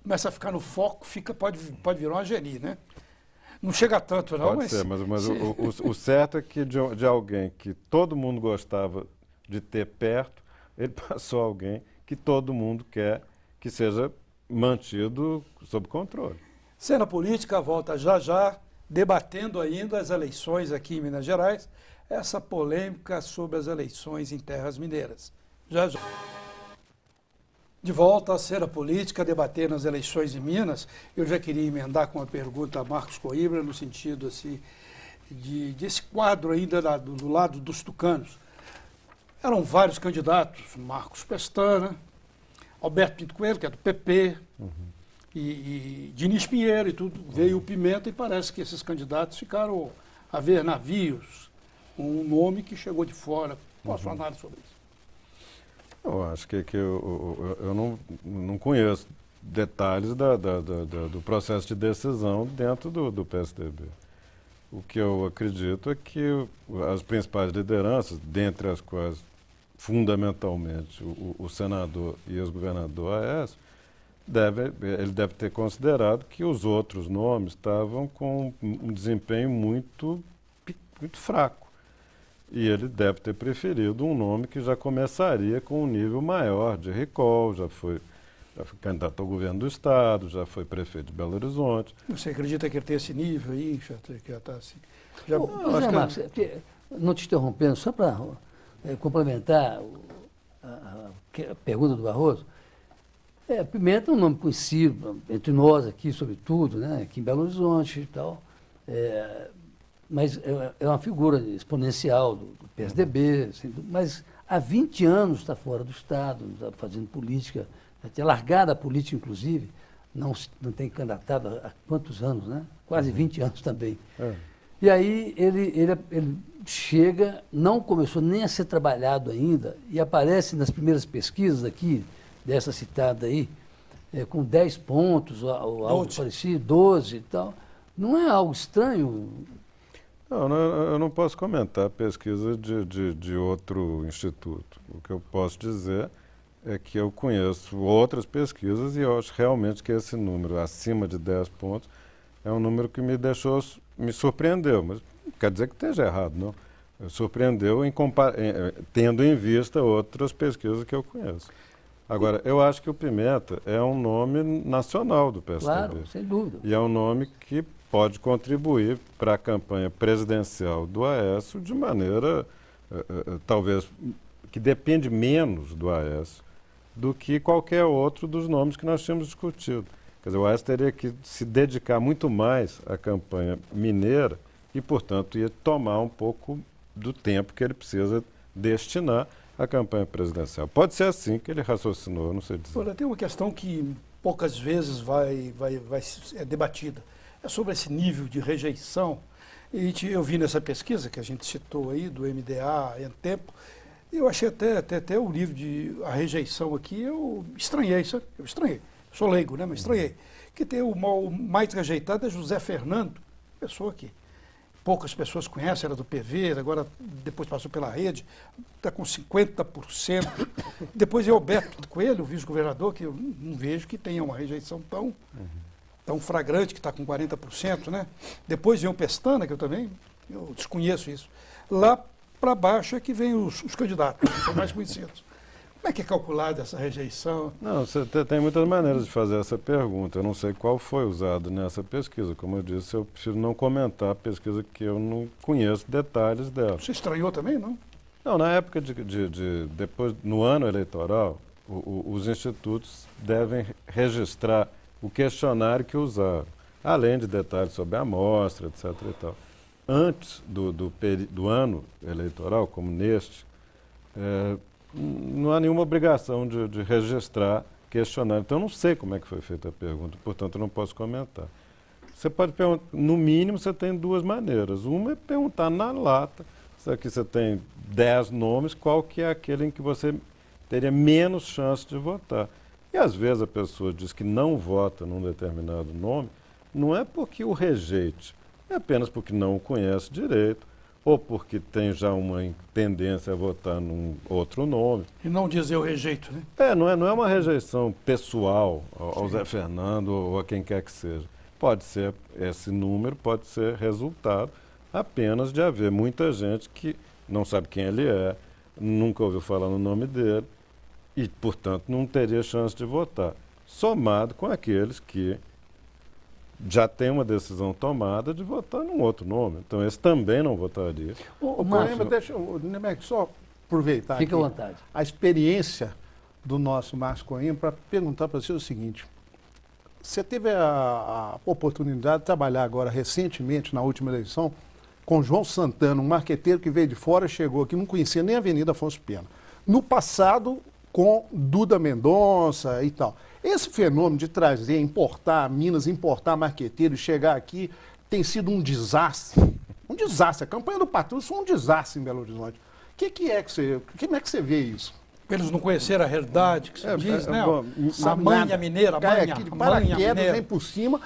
Começa a ficar no foco, pode virar uma geni, né? Não chega tanto, não, Pode ser, mas o certo é que de alguém que todo mundo gostava de ter perto, ele passou a alguém que todo mundo quer que seja mantido sob controle. Cena Política volta já, debatendo ainda as eleições aqui em Minas Gerais, essa polêmica sobre as eleições em terras mineiras. Já. De volta à cena política, debater nas eleições em Minas, eu já queria emendar com uma pergunta a Marcos Coimbra, no sentido assim, desse quadro ainda do lado dos tucanos. Eram vários candidatos, Marcos Pestana, Alberto Pinto Coelho, que é do PP, e Diniz Pinheiro e tudo. Veio o Pimenta e parece que esses candidatos ficaram a ver navios, um nome que chegou de fora. Posso falar sobre isso? Eu acho que eu não conheço detalhes do processo de decisão dentro do PSDB. O que eu acredito é que as principais lideranças, dentre as quais fundamentalmente o senador e o ex-governador Aécio, ele deve ter considerado que os outros nomes estavam com um desempenho muito fraco. E ele deve ter preferido um nome que já começaria com um nível maior de recall, já foi candidato ao governo do Estado, já foi prefeito de Belo Horizonte. Você acredita que ele tem esse nível aí, que já está assim? Marcos, não te interrompendo, só para complementar a pergunta do Barroso, Pimenta é um nome conhecido entre nós aqui, sobretudo, né, aqui em Belo Horizonte e tal, mas é uma figura exponencial do PSDB, assim, mas há 20 anos está fora do Estado, não está fazendo política, tem largado a política, inclusive, não tem candidatado há quantos anos, né? Quase 20 anos também. E aí ele chega, não começou nem a ser trabalhado ainda, e aparece nas primeiras pesquisas aqui, dessa citada aí, com 10 pontos, ou algo parecido, 12 e tal. Não é algo estranho? Não, eu não posso comentar a pesquisa de outro instituto. O que eu posso dizer é que eu conheço outras pesquisas e eu acho realmente que esse número, acima de 10 pontos, é um número que me surpreendeu, mas não quer dizer que esteja errado, não. Surpreendeu tendo em vista outras pesquisas que eu conheço. Agora, eu acho que o Pimenta é um nome nacional do PSDB. Claro, sem dúvida. E é um nome que pode contribuir para a campanha presidencial do Aécio de maneira, talvez, que depende menos do Aécio do que qualquer outro dos nomes que nós tínhamos discutido. Quer dizer, o Aécio teria que se dedicar muito mais à campanha mineira e, portanto, ia tomar um pouco do tempo que ele precisa destinar à campanha presidencial. Pode ser assim que ele raciocinou, não sei dizer. Olha, tem uma questão que poucas vezes é debatida. É sobre esse nível de rejeição. E eu vi nessa pesquisa que a gente citou aí, do MDA, em tempo, eu achei até o nível de a rejeição aqui, eu estranhei, sabe? Eu estranhei. Sou leigo, né? Mas estranhei. Que tem o mais rejeitado é José Fernando, pessoa que poucas pessoas conhecem, era do PV, agora depois passou pela rede, está com 50%. Depois é Alberto Coelho, o vice-governador, que eu não vejo que tenha uma rejeição tão flagrante, que está com 40%, né? Depois vem o Pestana, que eu desconheço isso. Lá para baixo é que vem os candidatos, que são mais conhecidos. Como é que é calculada essa rejeição? Não, você tem muitas maneiras de fazer essa pergunta. Eu não sei qual foi usado nessa pesquisa. Como eu disse, eu prefiro não comentar a pesquisa que eu não conheço detalhes dela. Você estranhou também, não? Não, na época depois, no ano eleitoral, os institutos devem registrar o questionário que usaram, além de detalhes sobre a amostra, etc. e tal. Antes do ano eleitoral, como neste, não há nenhuma obrigação de registrar questionário. Então, eu não sei como é que foi feita a pergunta, portanto, eu não posso comentar. Você pode perguntar, no mínimo, você tem duas maneiras. Uma é perguntar na lata, se aqui você tem 10 nomes, qual que é aquele em que você teria menos chance de votar. E, às vezes, a pessoa diz que não vota num determinado nome, não é porque o rejeite, é apenas porque não o conhece direito, ou porque tem já uma tendência a votar num outro nome. E não dizer o rejeito, né? Não é uma rejeição pessoal ao Zé Fernando ou a quem quer que seja. Pode ser, esse número pode ser resultado apenas de haver muita gente que não sabe quem ele é, nunca ouviu falar no nome dele e, portanto, não teria chance de votar. Somado com aqueles que já tem uma decisão tomada de votar num outro nome. Então, esse também não votaria. Coimbra, deixa o Nemec só aproveitar Fique aqui à vontade. a experiência do nosso Márcio Coimbra para perguntar para você o seguinte. Você teve a oportunidade de trabalhar agora recentemente, na última eleição, com João Santana, um marqueteiro que veio de fora, chegou aqui, não conhecia nem a Avenida Afonso Pena. No passado, com Duda Mendonça e tal. Esse fenômeno de trazer, importar Minas, importar marqueteiro e chegar aqui tem sido um desastre. Um desastre. A campanha do Patrus foi um desastre em Belo Horizonte. Como é que você vê isso? Eles não conheceram a realidade que se diz, né? Bom, A manha mineira, cai aqui de paraquedas, vem por cima,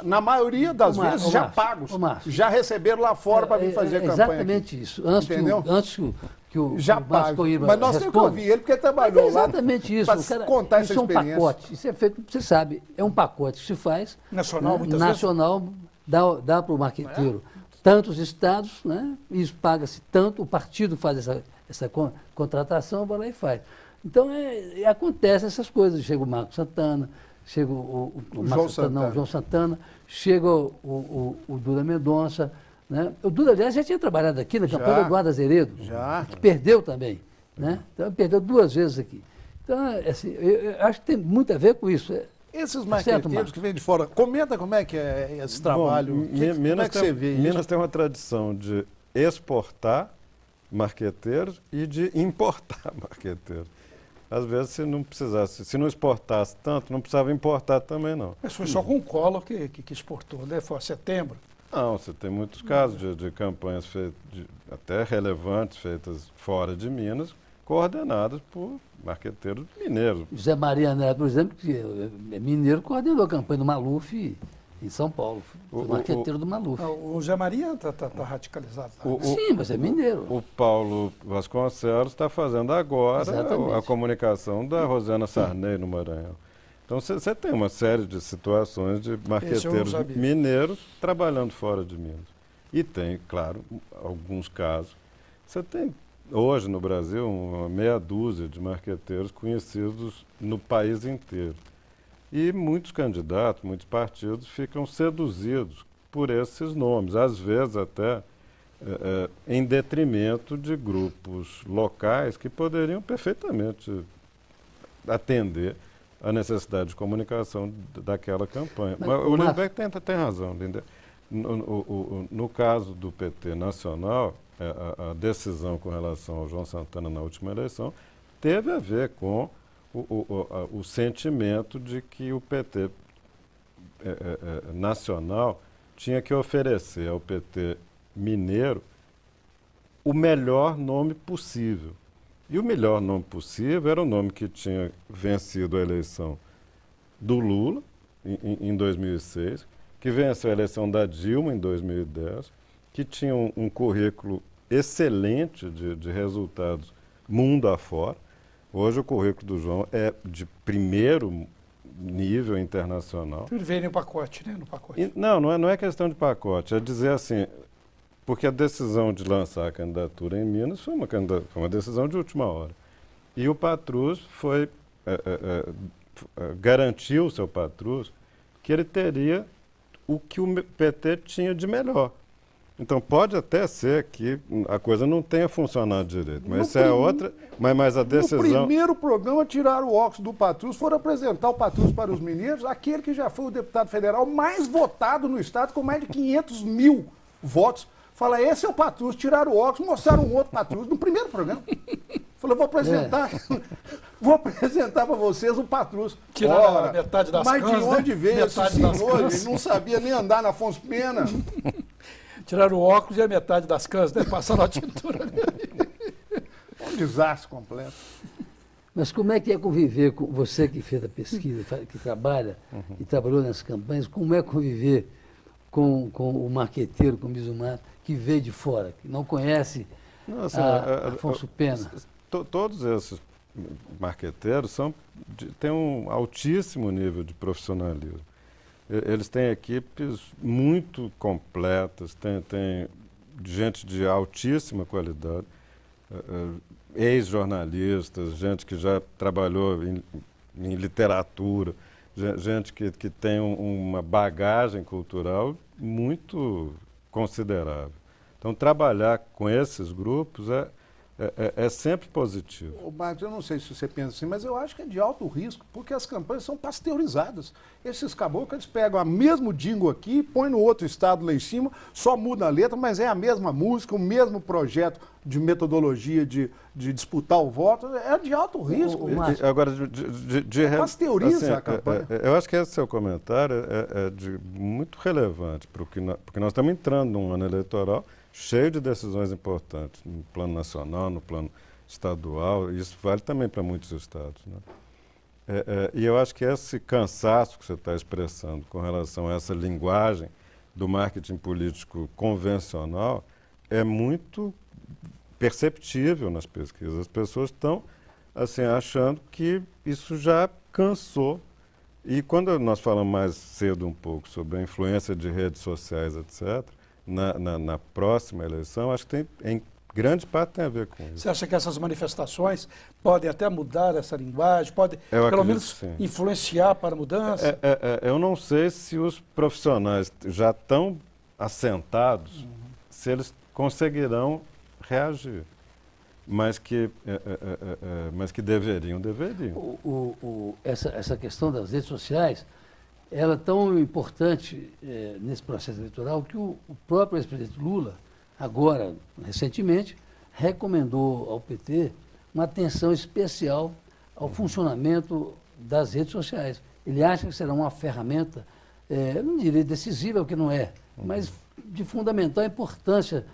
na maioria das vezes já pagos, já receberam lá fora para vir fazer campanha. Exatamente aqui. isso. Antes que o já Márcio Coimbra mas nós temos que ouvir ele porque ele trabalhou lá. Exatamente isso. Para contar essa experiência. É um pacote. Isso é feito, você sabe, é um pacote que se faz. Nacional, muitas nacional, vezes. Dá para o marqueteiro tantos estados, né? Isso paga-se tanto, o partido faz essa contratação, vai lá e faz. Então, acontece essas coisas. Chega o Marcos Santana, chega o João Santana, chega o Duda Mendonça. Né? O Duda, aliás, já tinha trabalhado aqui na campanha do Eduardo Azeredo, que perdeu também. Né? Então, perdeu 2 vezes aqui. Então, assim, eu acho que tem muito a ver com isso. Esses marqueteiros que vêm de fora, comenta como é que é esse trabalho. Bom, como é que você vê isso? Minas tem uma tradição de exportar marqueteiros e de importar marqueteiros. Às vezes, se não exportasse tanto, não precisava importar também, não. Mas foi só com o Collor que exportou, né? Foi a setembro. Não, você tem muitos casos de campanhas até relevantes, feitas fora de Minas, coordenadas por marqueteiros mineiros. José Maria Neto, por exemplo, que é mineiro, coordenou a campanha do Maluf em São Paulo. Foi marqueteiro do Maluf. O José Maria está radicalizado. Sim, mas é mineiro. O Paulo Vasconcelos está fazendo agora a comunicação da Rosana Sarney no Maranhão. Então você tem uma série de situações de marqueteiros mineiros trabalhando fora de Minas. E tem, claro, alguns casos. Você tem hoje no Brasil uma meia dúzia de marqueteiros conhecidos no país inteiro. E muitos candidatos, muitos partidos ficam seduzidos por esses nomes, às vezes até em detrimento de grupos locais que poderiam perfeitamente atender a necessidade de comunicação daquela campanha. Mas o Lindbergh tem razão, Lindbergh. No caso do PT nacional, a decisão com relação ao João Santana na última eleição teve a ver com o sentimento de que o PT nacional tinha que oferecer ao PT mineiro o melhor nome possível. E o melhor nome possível era o nome que tinha vencido a eleição do Lula, em 2006, que venceu a eleição da Dilma, em 2010, que tinha um currículo excelente de resultados mundo afora. Hoje o currículo do João é de primeiro nível internacional. Ele veio no pacote, né? No pacote. Não é questão de pacote, é dizer assim, porque a decisão de lançar a candidatura em Minas foi uma decisão de última hora. E o Patrus garantiu o seu Patrus que ele teria o que o PT tinha de melhor. Então pode até ser que a coisa não tenha funcionado direito, mas isso é outra. Mas a decisão. No primeiro programa, tiraram o óculos do Patrus, foram apresentar o Patrus para os mineiros, aquele que já foi o deputado federal mais votado no estado, com mais de 500 mil votos. Fala, esse é o Patrus, tiraram o óculos, mostraram um outro Patrus no primeiro programa. Falei, vou apresentar para vocês o Patrus. Tiraram a metade das mas cães, de onde veio esse senhor? Ele não não sabia nem andar na Afonso Pena. Tiraram o óculos e a metade das cães, né? Passaram a tintura nele. Um desastre completo. Mas como é que é conviver com você que fez a pesquisa, que trabalha e trabalhou nessas campanhas, como é conviver com o marqueteiro, como diz o Márcio, que veio de fora, que não conhece Afonso Pena? Todos esses marqueteiros têm um altíssimo nível de profissionalismo. Eles têm equipes muito completas, têm gente de altíssima qualidade, ex-jornalistas, gente que já trabalhou em literatura, gente que tem uma bagagem cultural muito considerável. Então, trabalhar com esses grupos é sempre positivo. Ô, Marcos, eu não sei se você pensa assim, mas eu acho que é de alto risco, porque as campanhas são pasteurizadas. Esses caboclos, eles pegam o mesmo jingle aqui, põem no outro estado lá em cima, só muda a letra, mas é a mesma música, o mesmo projeto de metodologia de disputar o voto. É de alto risco. Agora, pasteuriza a campanha. Eu acho que esse seu comentário é muito relevante, porque nós estamos entrando num ano eleitoral cheio de decisões importantes, no plano nacional, no plano estadual, e isso vale também para muitos estados, né? E eu acho que esse cansaço que você está expressando com relação a essa linguagem do marketing político convencional é muito perceptível nas pesquisas. As pessoas estão assim, achando que isso já cansou. E quando nós falamos mais cedo um pouco sobre a influência de redes sociais, etc., na próxima eleição, acho que em grande parte tem a ver com isso. Você acha que essas manifestações podem até mudar essa linguagem, podem pelo menos influenciar para a mudança? Eu não sei se os profissionais já estão assentados, se eles conseguirão reagir, mas que deveriam. Essa questão das redes sociais, ela é tão importante nesse processo eleitoral que o próprio ex-presidente Lula, agora, recentemente, recomendou ao PT uma atenção especial ao funcionamento das redes sociais. Ele acha que será uma ferramenta, eu não diria decisiva, porque não é, mas de fundamental importância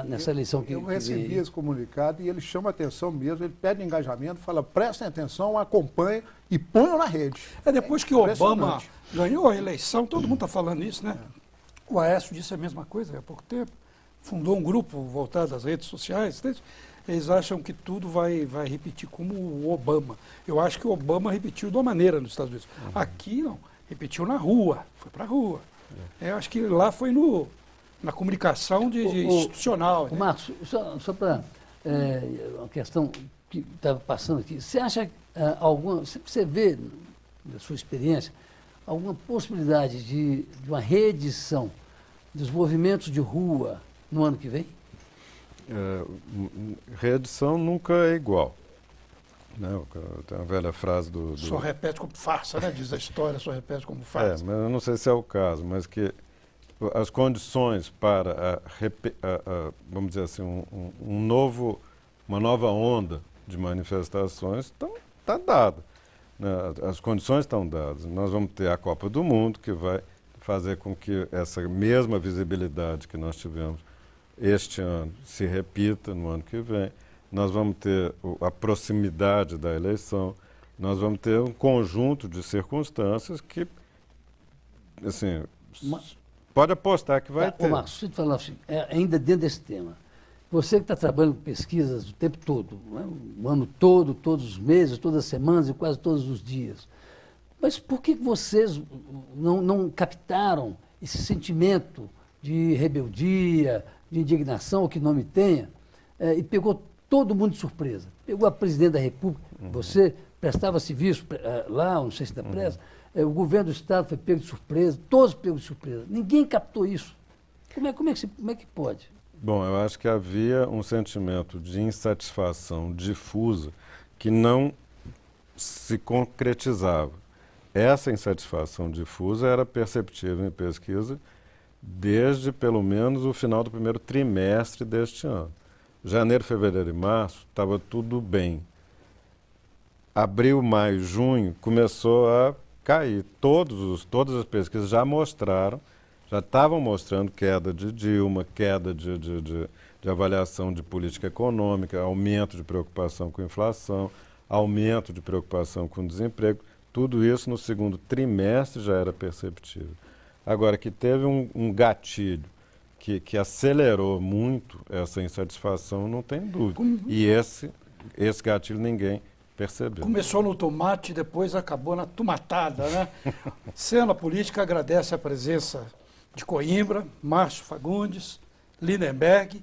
nessa eleição que eu recebi esse comunicado e ele chama atenção mesmo, ele pede engajamento, fala, prestem atenção, acompanhem e ponham na rede. Depois que o Obama ganhou a eleição, todo mundo está falando isso, né? O Aécio disse a mesma coisa há pouco tempo, fundou um grupo voltado às redes sociais, eles acham que tudo vai repetir como o Obama. Eu acho que o Obama repetiu de uma maneira nos Estados Unidos. Aqui não, repetiu na rua, foi para a rua. Eu acho que lá foi na comunicação institucional. Né? Marcos, só para uma questão que estava passando aqui, você acha você vê, na sua experiência, alguma possibilidade de uma reedição dos movimentos de rua no ano que vem? Reedição nunca é igual. Né? Tem uma velha frase do... Só repete como farsa, né? Diz a história, só repete como farsa. Mas eu não sei se é o caso, mas que as condições para, vamos dizer assim, uma nova onda de manifestações está dada. Né? As condições estão dadas. Nós vamos ter a Copa do Mundo, que vai fazer com que essa mesma visibilidade que nós tivemos este ano se repita no ano que vem. Nós vamos ter a proximidade da eleição, nós vamos ter um conjunto de circunstâncias que, assim, pode apostar que vai ter. Marcos, deixa eu te falar assim, ainda dentro desse tema, você que está trabalhando com pesquisas o tempo todo, né? O ano todo, todos os meses, todas as semanas e quase todos os dias, mas por que vocês não captaram esse sentimento de rebeldia, de indignação, ou que nome tenha, e pegou todo mundo de surpresa? Pegou a presidente da República, você prestava serviço lá, não sei se da pressa, o governo do Estado foi pego de surpresa, todos pegos de surpresa. Ninguém captou isso. Como é que pode? Bom, eu acho que havia um sentimento de insatisfação difusa que não se concretizava. Essa insatisfação difusa era perceptível em pesquisa desde pelo menos o final do primeiro trimestre deste ano. Janeiro, fevereiro e março estava tudo bem. Abril, maio, junho começou a cair. Todas as pesquisas já estavam mostrando queda de Dilma, queda de avaliação de política econômica, aumento de preocupação com inflação, aumento de preocupação com desemprego. Tudo isso no segundo trimestre já era perceptível. Agora, que teve um gatilho que acelerou muito essa insatisfação, não tem dúvida. E esse gatilho ninguém percebeu. Começou no tomate, depois acabou na tomatada, né? Cena Política agradece a presença de Coimbra, Márcio Fagundes, Lindenberg,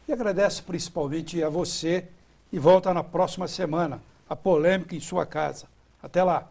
e agradece principalmente a você e volta na próxima semana. A polêmica em sua casa. Até lá.